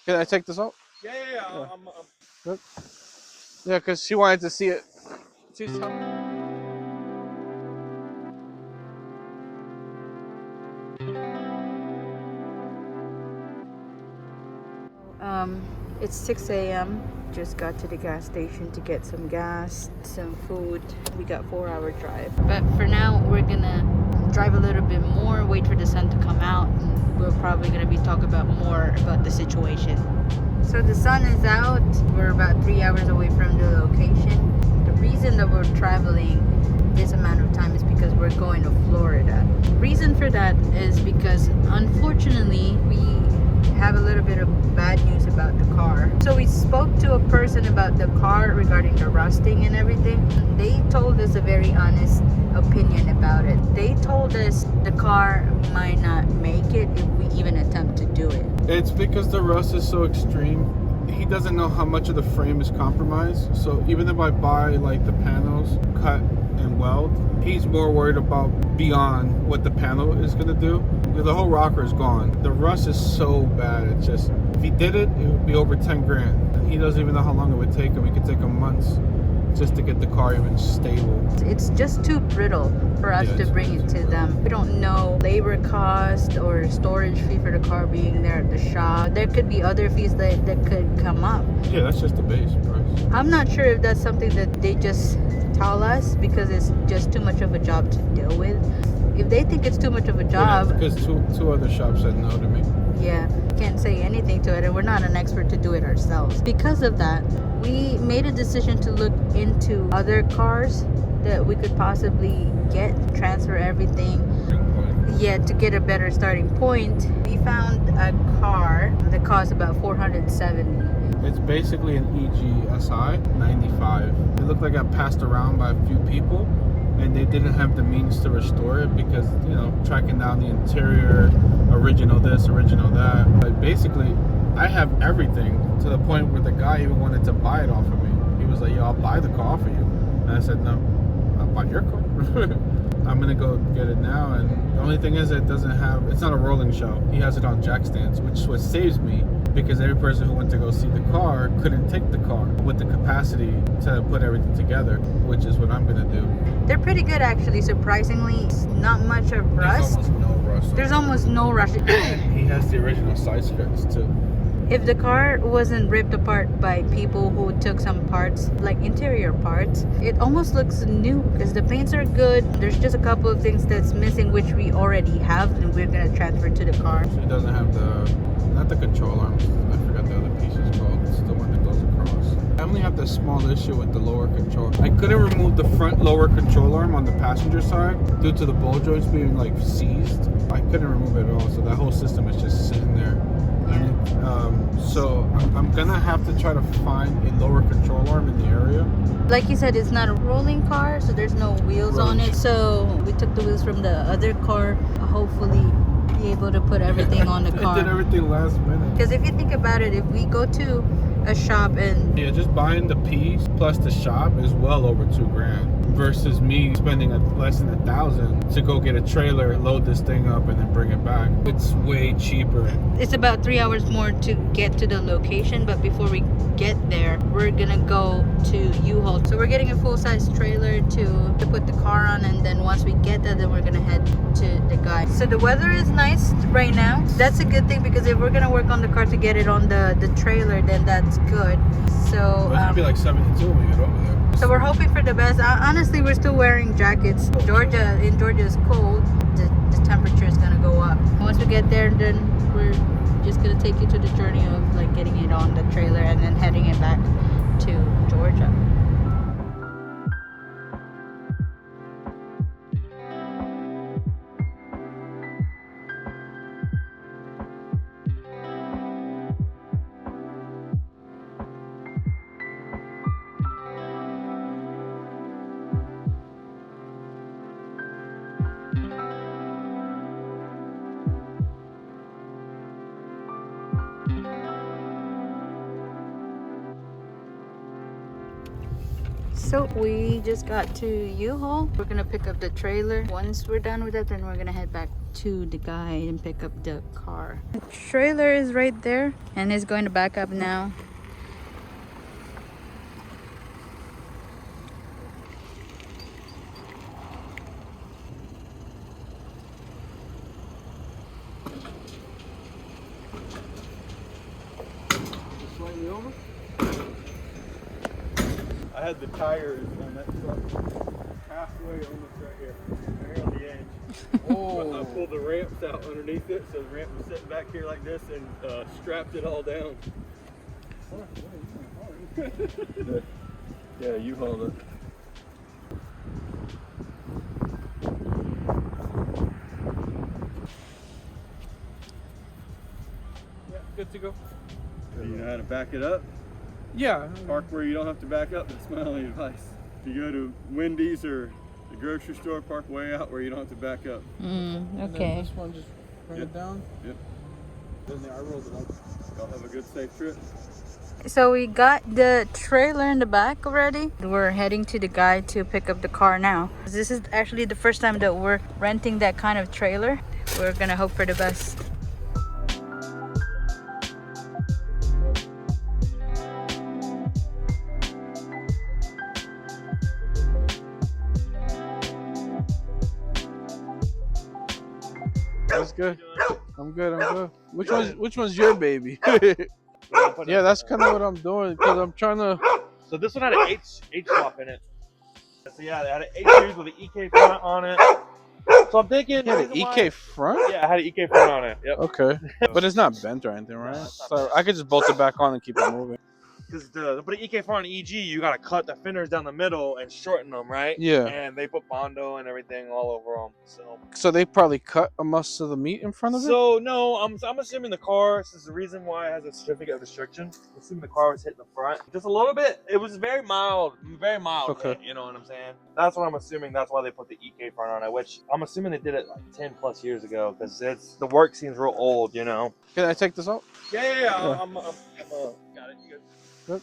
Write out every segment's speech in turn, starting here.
Can I take this out? Yeah. I'm Good. Yeah, because she wanted to see it. She's It's 6 a.m. Just got to the gas station to get some gas, some food. We got 4-hour drive. But for now, we're gonna drive a little bit more, wait for the sun to come out. And we're probably gonna be talking about more about the situation. So the sun is out. We're about 3 hours away from the location. The reason that we're traveling this amount of time is because we're going to Florida. Reason for that is because unfortunately we have a little bit of bad news about the car. So we spoke to a person about the car regarding the rusting and everything. They told us a very honest opinion about it. They told us the car might not make it if we even attempt to do it. It's because the rust is so extreme. He doesn't know how much of the frame is compromised. So even if I buy like the panels cut and weld, he's more worried about beyond what the panel is gonna do. The whole rocker is gone. The rust is so bad. It's just, if he did it, it would be over 10 grand. And he doesn't even know how long it would take him. It could take him months just to get the car even stable. It's just too brittle for us to bring it to them. We don't know labor cost or storage fee for the car being there at the shop. There could be other fees that could come up. Yeah, that's just the base price. I'm not sure if that's something that they just tell us because it's just too much of a job to deal with. If they think it's too much of a job, because two other shops said no to me. Yeah, can't say anything to it, and we're not an expert to do it ourselves. Because of that, we made a decision to look into other cars that we could possibly get, transfer everything. Yeah, to get a better starting point. We found a car that cost about $470. It's basically an EG SI 95. It looked like it got passed around by a few people, and they didn't have the means to restore it because, you know, tracking down the interior, original this, original that. But basically, I have everything to the point where the guy even wanted to buy it off of me. He was like, yo, I'll buy the car for you. And I said, no, I'll buy your car. I'm gonna go get it now. And the only thing is, it doesn't have, it's not a rolling show. He has it on jack stands, which is what saves me, because every person who went to go see the car couldn't take the car with the capacity to put everything together, which is what I'm gonna do. They're pretty good, actually, surprisingly. Not much of rust. There's almost no rust. There's almost no rust. He has the original side skirts too. If the car wasn't ripped apart by people who took some parts, like interior parts, it almost looks new because the paints are good. There's just a couple of things that's missing, which we already have, and we're gonna transfer to the car. So it doesn't have not the control arms. I forgot the other piece is called. It's the one that goes across. I only have the small issue with the lower control. I couldn't remove the front lower control arm on the passenger side due to the ball joints being like seized. I couldn't remove it at all, so that whole system is just sitting there. So I'm gonna have to try to find a lower control arm in the area. Like you said, it's not a rolling car, so there's no wheels on it. So we took the wheels from the other car. Hopefully be able to put everything on the car. I did everything last minute. Because if you think about it, if we go to a shop and... Yeah, just buying the piece plus the shop is well over $2,000 versus me spending less than $1,000 to go get a trailer, load this thing up, and then bring it back. It's way cheaper. It's about 3 hours more to get to the location, but before we get there, we're gonna go to U-Haul. So we're getting a full-size trailer to put the car on, and then once we get there, then we're gonna head to the guy. So the weather is nice right now. That's a good thing, because if we're gonna work on the car to get it on the trailer, then that's good. So it's gonna be like 72 when we get over there. So we're hoping for the best. Honestly, we're still wearing jackets. In Georgia is cold. The temperature is gonna go up. Once we get there, then we're just gonna take you to the journey of like getting it on the trailer and then heading it back to Georgia. So we just got to U-Haul. We're gonna pick up the trailer. Once we're done with that, then we're gonna head back to the guy and pick up the car. The trailer is right there and it's going to back up now. Slightly over. I had the tires on that truck halfway almost right here. Right on the edge. Oh. I pulled the ramps out underneath it, so the ramp was sitting back here like this and strapped it all down. Yeah, you hold it. Yeah, good to go. So you know how to back it up? Yeah. Park where you don't have to back up. That's my only advice. If you go to Wendy's or the grocery store, park way out where you don't have to back up. Okay. This one, just bring it down. Yep. Then I rolled it up. Y'all have a good, safe trip. So we got the trailer in the back already. We're heading to the guy to pick up the car now. This is actually the first time that we're renting that kind of trailer. We're gonna hope for the best. That's good. I'm good. I'm good. Which one's your baby? Yeah, that's kind of what I'm doing because I'm trying to. So this one had an H swap in it. So yeah, it had an H series with an EK front on it. So I'm thinking. You had an EK front? Yeah, I had an EK front on it. Yep. Okay, but it's not bent or anything, right? No, So I could just bolt it back on and keep it moving. Because to put an EK front on an EG, you gotta cut the fenders down the middle and shorten them, right? Yeah. And they put Bondo and everything all over them. So they probably cut most of the meat in front of it? So no, I'm assuming the car, this is the reason why it has a certificate of restriction. I'm assuming the car was hitting the front. Just a little bit, it was very mild. Okay. Hit, you know what I'm saying? That's what I'm assuming, that's why they put the EK front on it, which I'm assuming they did it like 10 plus years ago, because the work seems real old, you know? Can I take this out? Yeah. I'm got it, you good? Good.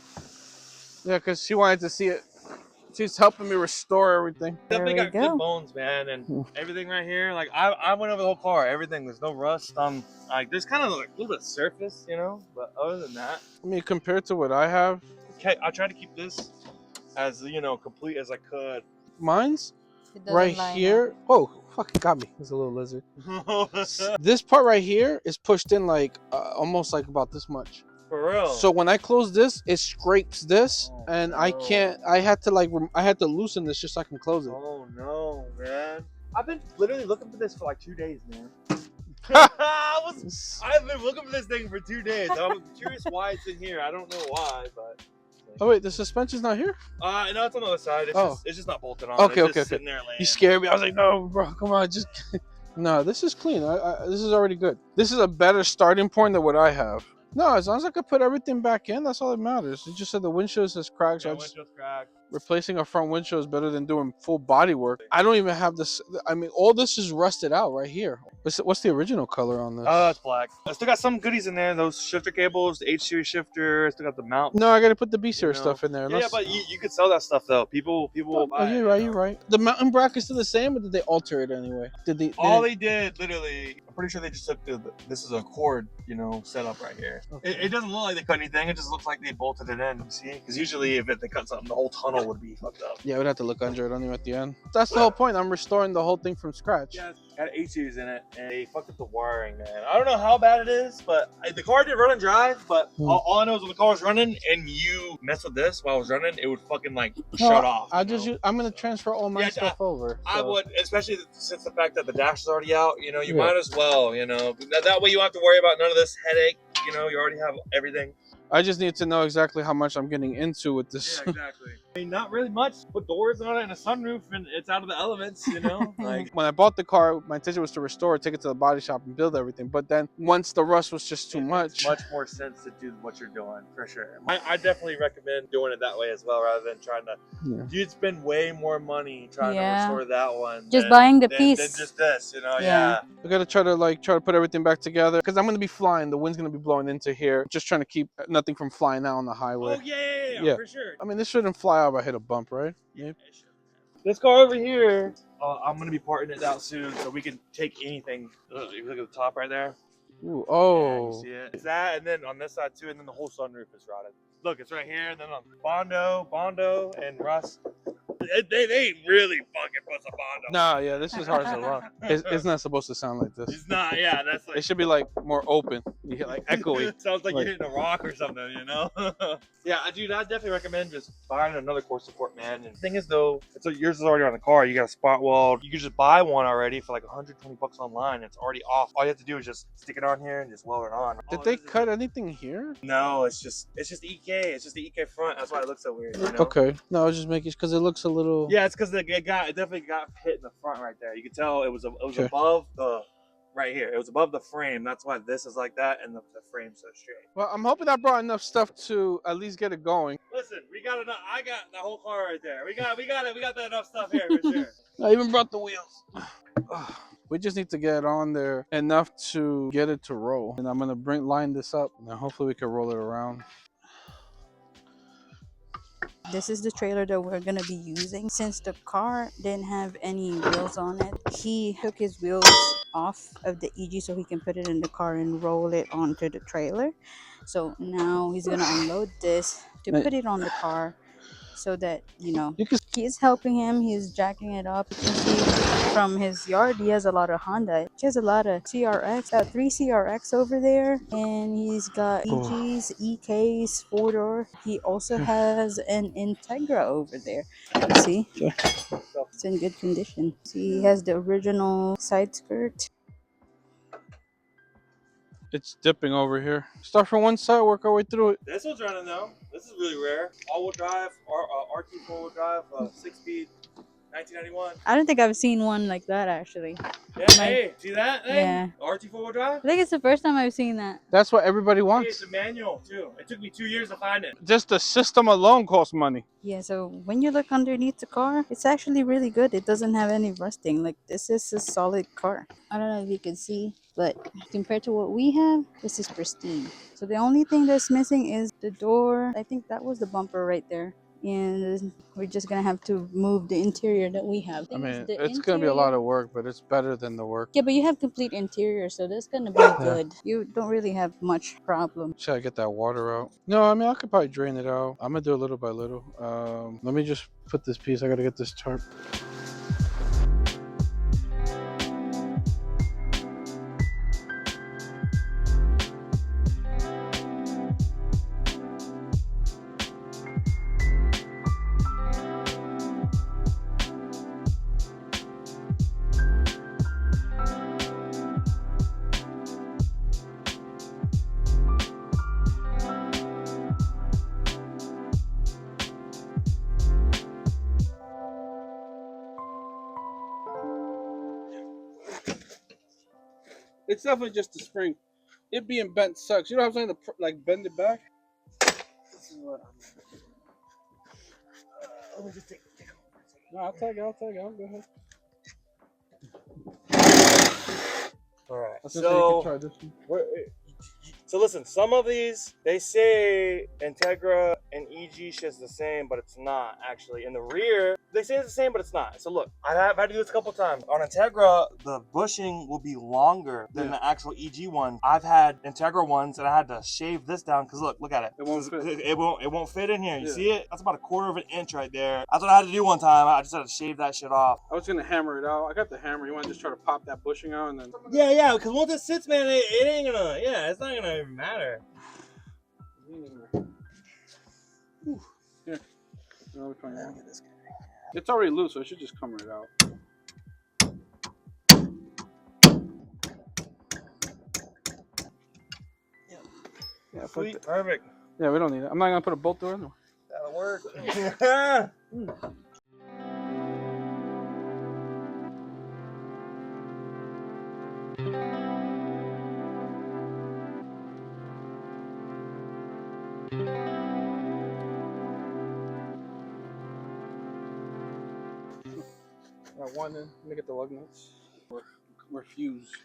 Yeah, because she wanted to see it. She's helping me restore everything. Definitely got good bones, man, and everything right here. Like I went over the whole car. Everything, there's no rust. Like there's kind of like a little bit of surface, you know. But other than that, I mean, compared to what I have, okay, I tried to keep this as complete as I could. Mine's right here. Oh, fucking got me. There's a little lizard. This part right here is pushed in like almost like about this much. For real. So when I close this, it scrapes this, and no. I can't. I had to loosen this just so I can close it. Oh no, man! I've been literally looking for this for like 2 days, man. I've been looking for this thing for 2 days. I'm curious why it's in here. I don't know why, but. Oh wait, the suspension's not here? No, it's on the other side. It's just not bolted on. Okay, it's okay. Sitting there laying. You scared me. I was like, no, bro, come on, just. No, this is clean. This is already good. This is a better starting point than what I have. No, as long as I could put everything back in, that's all that matters. It just said the windshield is cracked. So windshield's cracked. Replacing a front windshield is better than doing full body work. I don't even have this. I mean, all this is rusted out right here. What's the original color on this? It's black. I still got some goodies in there. Those shifter cables, the H series shifter. I still got the mount. No, I got to put the B series stuff in there. Yeah, but you could sell that stuff though. People will buy it. You're right. The mountain bracket's still the same, or did they alter it anyway? They did, literally. I'm pretty sure they just took this is a cord, setup right here. Okay. It doesn't look like they cut anything. It just looks like they bolted it in. See, because usually if they cut something, the whole tunnel would be fucked up. Yeah, we'd have to look under it anyway at the end. That's the whole point. I'm restoring the whole thing from scratch. Yeah, it had H series in it, and they fucked up the wiring, man. I don't know how bad it is, but the car did run and drive. But all I know is when the car was running and you mess with this while I was running, it would fucking shut off. I'm gonna transfer all my stuff over. So. I would, especially since the fact that the dash is already out. You might as well. That way you don't have to worry about none of this headache. You already have everything. I just need to know exactly how much I'm getting into with this. Yeah, exactly. I mean, not really much. Put doors on it and a sunroof, and it's out of the elements, Like when I bought the car, my intention was to restore it, take it to the body shop, and build everything. But then once the rust was just too much, much more sense to do what you're doing for sure. I definitely recommend doing it that way as well, rather than trying to. Yeah. You'd spend way more money trying to restore that one. Just buying the piece. Than just this, Yeah. I gotta try to put everything back together because I'm gonna be flying. The wind's gonna be blowing into here. Just trying to keep nothing from flying out on the highway. Oh yeah, for sure. I mean, this shouldn't fly out if I hit a bump, right? Yeah, This car over here, I'm gonna be parting it out soon, so we can take anything. You look at the top right there. Ooh, Yeah, you oh. see it? It's that, and then on this side too, and then the whole sunroof is rotted. Look, it's right here, and then on Bondo, and Russ. They really fucking put some Bondo. Nah, yeah, this is hard as a rock. It's not supposed to sound like this. It's not, yeah, that's like. It should be like more open. You get like echoey. Sounds like Like- you're hitting a rock or something, you know? Yeah, dude, I definitely recommend just buying another core support, man. And the thing is, though, yours is already on the car. You got a spot weld. You can just buy one already for like 120 bucks online. It's already off. All you have to do is just stick it on here and just weld it on. Did they cut anything here? No, it's just EK. It's just the EK front. That's why it looks so weird. You know? Okay. No, I was just making because it looks a little. Yeah, it's because it definitely got hit in the front right there. You can tell it was Okay. above the. Right here, it was above the frame. That's why this is like that, and the frame's so straight. Well, I'm hoping I brought enough stuff to at least get it going. Listen, we got enough. I got the whole car right there. We got it. We got that enough stuff here for sure. I even brought the wheels. We just need to get on there enough to get it to roll. And I'm gonna line this up, and then hopefully we can roll it around. This is the trailer that we're gonna be using. Since the car didn't have any wheels on it, he took his wheels off of the EG so he can put it in the car and roll it onto the trailer. So now he's gonna unload this to put it on the car so that, you know, he's helping him. He's jacking it up. You can see from his yard, he has a lot of Honda. He has a lot of CRX, 3 CRX over there. And he's got EGs, EKs, 4-door. He also has an Integra over there. You see? It's in good condition. See, he has the original side skirt. It's dipping over here. Start from one side, work our way through it. This one's running though. This is really rare. All-wheel drive, RT 4-wheel drive, 6-speed, 1991. I don't think I've seen one like that actually. Yeah, hey, see that thing? Yeah. RT 4-wheel drive? I think it's the first time I've seen that. That's what everybody Hey, wants. it's a manual too. It took me 2 years to find it. Just the system alone costs money. Yeah, so when you look underneath the car, it's actually really good. It doesn't have any rusting. Like, this is a solid car. I don't know if you can see, but compared to what we have, this is pristine. So the only thing that's missing is the door. I think that was the bumper right there. And we're just gonna have to move the interior that we have. I mean, it's gonna be a lot of work, but it's better than the work. Yeah, but you have complete interior, so that's gonna be good. You don't really have much problem. Should I get that water out? No, I mean, I could probably drain it out. I'm gonna do it little by little. Let me just put this piece. I gotta get this tarp. It's definitely just the spring. It being bent sucks. You don't have something to like bend it back. This is what let me just take a look for a second. No, I'll take it. Go ahead. All right. You can try this one. So listen, some of these, they say Integra and EG shit's the same, but it's not actually. In the rear, they say it's the same, but it's not. So look, I've had to do this a couple times. On Integra, the bushing will be longer than the actual EG one. I've had Integra ones and I had to shave this down because look at it. It won't fit. It won't fit in here. You see it? That's about 1/4 of an inch right there. That's what I had to do one time. I just had to shave that shit off. I was gonna hammer it out. I got the hammer. You want to just try to pop that bushing out and then? Yeah, because once it sits, man, it ain't gonna. Yeah, it's not gonna even matter. Here. No, which one you want? It's already loose, so it should just come right out. Yeah, Sweet, perfect. Yeah, we don't need it. I'm not gonna put a bolt through it. That'll work. Got one in. Let me get the lug nuts. We're fused.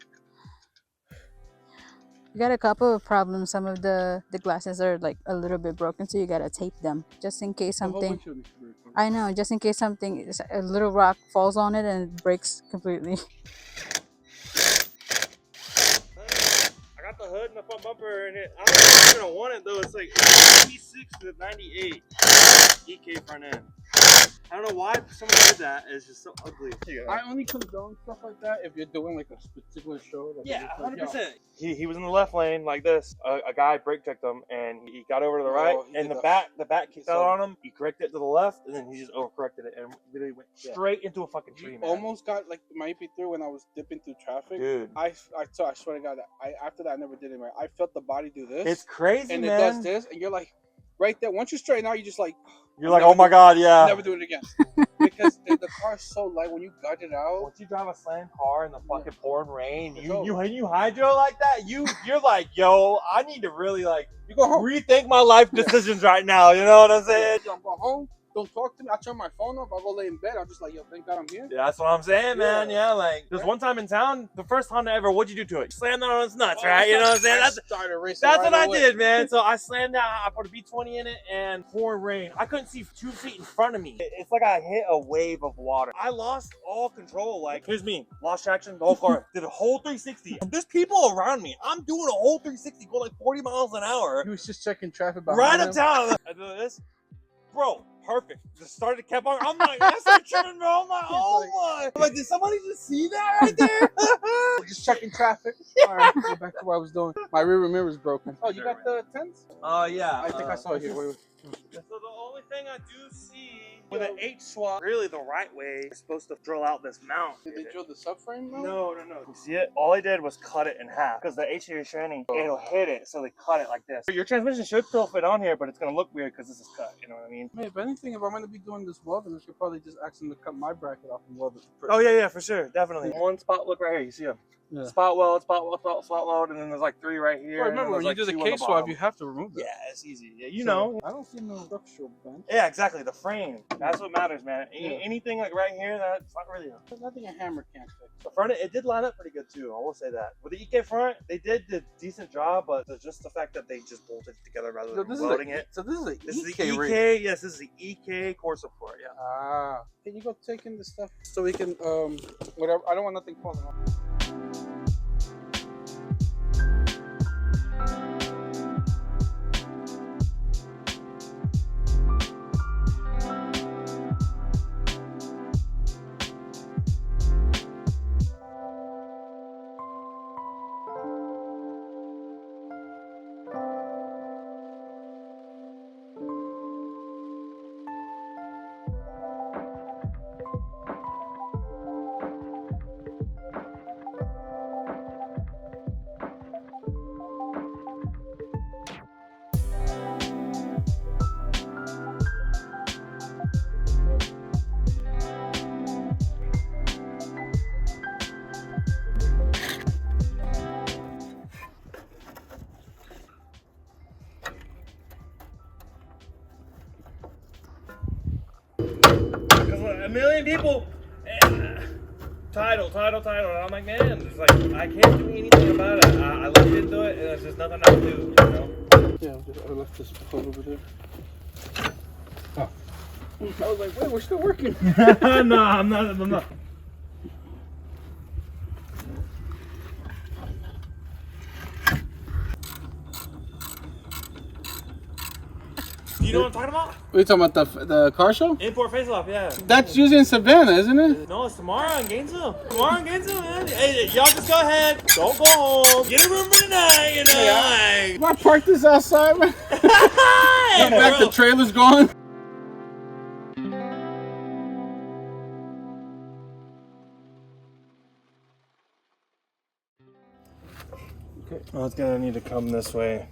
You got a couple of problems. Some of the glasses are like a little bit broken, so you gotta tape them just in case something. I know, just in case something, a little rock falls on it and it breaks completely. I got the hood and the front bumper in it. I don't know if you're gonna want it though. It's like 86 to 98 EK front end. I don't know why someone did that. It's just so ugly. I only condone stuff like that if you're doing like a particular show. Like Yeah, like, 100%. He was in the left lane like this. A guy brake checked him and he got over to the right, and the back kicked out on him. He corrected it to the left, and then he just overcorrected it and literally went straight into a fucking tree. Man. Almost got like my EP through when I was dipping through traffic. Dude, I swear to God, after that I never did it right. I felt the body do this. It's crazy, and man. it does this, and you're like, right there. Once you straighten out, you're just like. You're like, oh my God, yeah. Never do it again. Because the car's so light when you gut it out. Once you drive a slam car in the fucking pouring rain, you hydro like that, you're like, yo, I need to really like you go home. Rethink my life decisions right now. You know what I'm saying? I'm going home. Don't talk to me. I turn my phone off. I'll go lay in bed. I'm just like, yo, thank God I'm here. Yeah, that's what I'm saying, man. Yeah, like there's one time in town, the first Honda ever. What'd you do to it? Slammed that on its nuts, right? You know what I'm saying? That's what I did, man. So I slammed out. I put a V20 in it, and pouring rain. I couldn't see 2 feet in front of me. It's like I hit a wave of water. I lost all control. Like here's me, lost traction. The whole car did a whole 360. There's people around me. I'm doing a whole 360, going like 40 miles an hour. He was just checking traffic behind right him. uptown. I do this, bro. Perfect. Just started kept on. I'm like, I started tripping, bro. I'm like, oh my. I'm like, did somebody just see that right there? Just checking traffic. All right, go back to what I was doing. My rear mirror is broken. Oh, you got the tents? Yeah. I think I saw it here. Wait. So the only thing I do see with an H swap, really the right way, is supposed to drill out this mount. Did they drill the subframe mount? No. You see it? All they did was cut it in half because the H series tranny, it'll hit it, so they cut it like this. Your transmission should still fit on here, but it's gonna look weird because this is cut. You know what I mean? Hey, if anything, if I'm gonna be doing this welding, I should probably just ask them to cut my bracket off and weld it. Oh yeah, for sure, definitely. One spot, look right here. You see them? Yeah. Spot weld, and then there's like 3 right here. Well, remember when you do the case swap, you have to remove it. Yeah, it's easy. Yeah, you know. I don't see no structural bend. Yeah, exactly. The frame. That's what matters, man. Anything like right here, that's not really. There's nothing a hammer can't fix. The front, it did line up pretty good too. I will say that. With the EK front, they did a decent job, but just the fact that they just bolted it together rather than welding it. So this is an EK rig. Yes, this is the EK core support. Yeah. Ah. Can you go take in the stuff so we can whatever? I don't want nothing falling off. A million people, title. And I'm like, man, it's like I can't do anything about it. I looked into it, and there's just nothing I can do. You know? Yeah, I left this code over there. Oh. I was like, wait, we're still working. No, I'm not. You know what I'm talking about? What are you talking about, the car show? Import face-off, yeah. That's usually in Savannah, isn't it? No, it's tomorrow in Gainesville. Man. Hey, y'all just go ahead. Don't go home. Get a room for tonight, you know. Yeah. Why park this outside, man? Back, the trailer's gone. Okay. Oh, it's gonna need to come this way.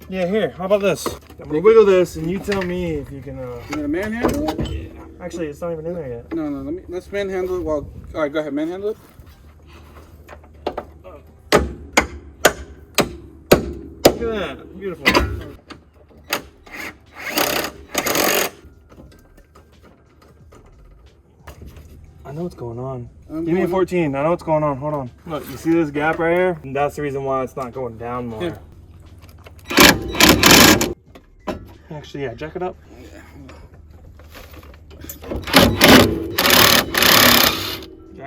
Yeah, here. How about this? I'm gonna wiggle this, and you tell me if you can. You gonna manhandle it? Yeah. Actually, it's not even in there yet. No. Let's manhandle it. While, all right, go ahead, manhandle it. Look at that, beautiful. I know what's going on. Give me a 14. I know what's going on. Hold on. Look, you see this gap right here? And that's the reason why it's not going down more. Here. Actually, yeah, jack it up.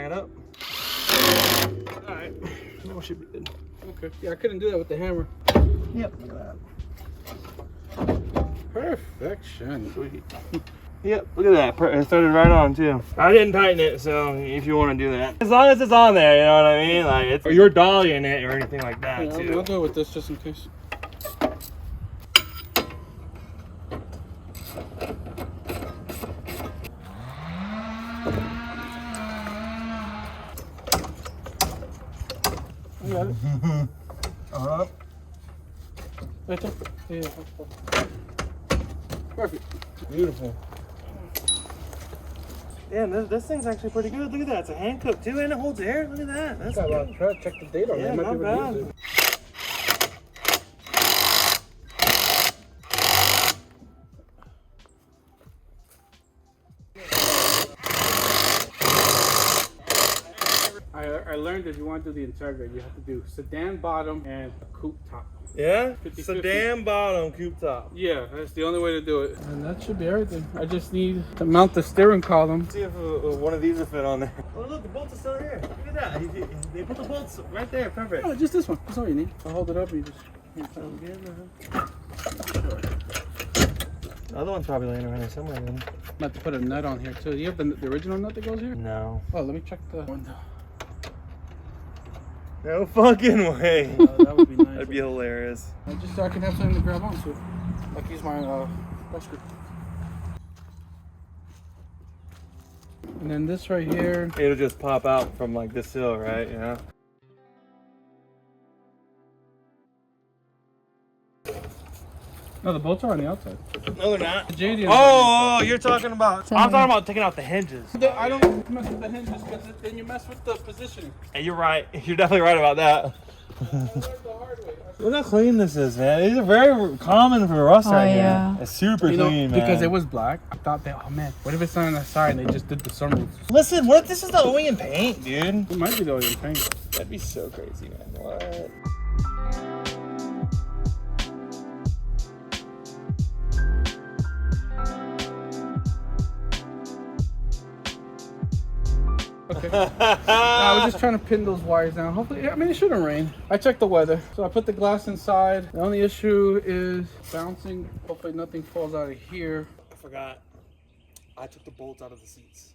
Hang it up. All right. That should be good. Okay. Yeah, I couldn't do that with the hammer. Yep. Look at that. Perfection. Sweet. Yep, look at that. It started right on too. I didn't tighten it, so if you want to do that, as long as it's on there, you know what I mean. Like, or you're dollying it or anything like that Yeah, too. I'll do it with this just in case. I got it. Right there. Yeah. Perfect. Beautiful. Damn, this thing's actually pretty good. Look at that. It's a hand cup too, and it holds air. Look at that. That's Got a lot good. of try to check the date on Yeah, it. Might not be able to bad. use it. I learned if you want to do the Integra, you have to do sedan bottom and a coupe top. Yeah? 50-50. Sedan bottom, coupe top. Yeah, that's the only way to do it. And that should be everything. I just need to mount the steering column. See if one of these will fit on there. Oh, look, the bolts are still here. Look at that. They put the bolts right there. Perfect. Oh, just this one. That's all you need. I'll hold it up and you just... The other one's probably laying around here somewhere. Then. I'm about to put a nut on here too. Do you have the original nut that goes here? No. Oh, let me check the window. No fucking way. That would be nice. That'd be hilarious. Just so I can have something to grab onto. Like use my brush grip. And then this right here. It'll just pop out from like this hill, right? Yeah. No, the bolts are on the outside. No, they're not. The JD. Oh, you're talking about. I'm talking about taking out the hinges. I don't mess with the hinges because then you mess with the positioning. Hey, you're right. You're definitely right about that. I learned the hard way. Look how clean this is, man. These are very common for rust right yeah. here. It's super You know, clean, man. because it was black, I thought that, oh man, what if it's not on the side and they just did the sunroof? Listen, what if this is the OEM paint, dude? It might be the oil paint. That'd be so crazy, man. What? Okay. I was just trying to pin those wires down. Hopefully, I mean, it shouldn't rain. I checked the weather. So I put the glass inside. The only issue is bouncing. Hopefully nothing falls out of here. I forgot. I took the bolts out of the seats.